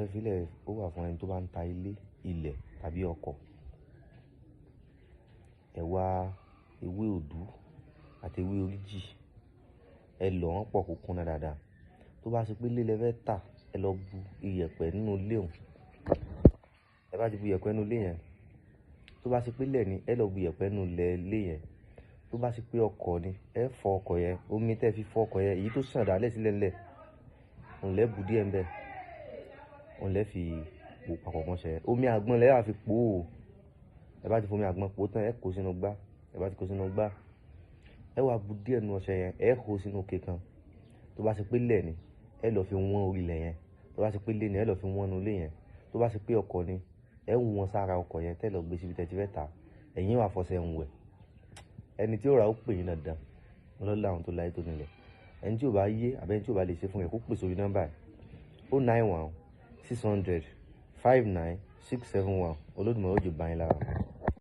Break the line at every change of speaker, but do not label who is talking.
fẹ́ filẹ̀ ó wà fún ẹni tó bá ń ta ilé, ilẹ̀ tàbí ọkọ̀. Ẹ wá ewé òdú àti ewé oríjì, ẹ lọ̀ wọ́n pọ̀ kó kúnná dáadáa. Tó bá ṣe pé ilé lẹ fẹ́ tà, ẹ lọ bu iyẹ̀pẹ̀ nínú ilé òun. Ẹ bá ti bu iyẹ̀pẹ̀ nínú ilé yẹn, tó bá ṣe pé ilẹ̀ ni, ẹ lọ bu iyẹ̀pẹ̀ nínú ilé yẹn. Tó bá ṣe pé ọkọ̀ ni, ẹ fọ ọkọ̀ yẹn, omi tẹ́ fi fọ ọkọ̀ yẹn, èyí tó sàn dálẹ̀ sílẹ̀ ńlẹ̀, òun lẹ bu díẹ̀ ńbẹ̀, òun lẹ fi pò papọ̀ mọ́ṣẹ́. Omi àgbọn lẹ wá fi pò ó. Ẹ bá ti fomi àgbọn pò tán, ẹ kó sínú gbá. Ẹ bá ti kó sínú gbá, ẹ wá bu díẹ̀ nínú ọṣẹ yẹn, ẹ hó sínú òkè kan. Tó bá ṣe pé ilẹ̀ ni, ẹ lọ fi wọ́n orí ilẹ̀ yẹn. Tó bá ṣe pé ilé ni, ẹ lọ fi wọ́n inú ilé yẹn. Tó bá ṣe pé ọkọ̀ ni, ẹ wọ́n sára ọkọ̀ yẹn tẹ́ lọ gbé síbi tẹ́ ti fẹ́ tà. Ẹ̀yin wá fọṣẹ ń wẹ̀. Ẹni tí ó ra ó pè yín dandan. Ọlọ́lá àwọn tó láyé tó nílẹ̀. Ẹni tí ò bá yé àbí ẹni tí ò bá lè ṣe fún yẹn kó pè sórí nọ́mbà yìí 091 600 59671. Olódùmarè ó jù bá yín lára.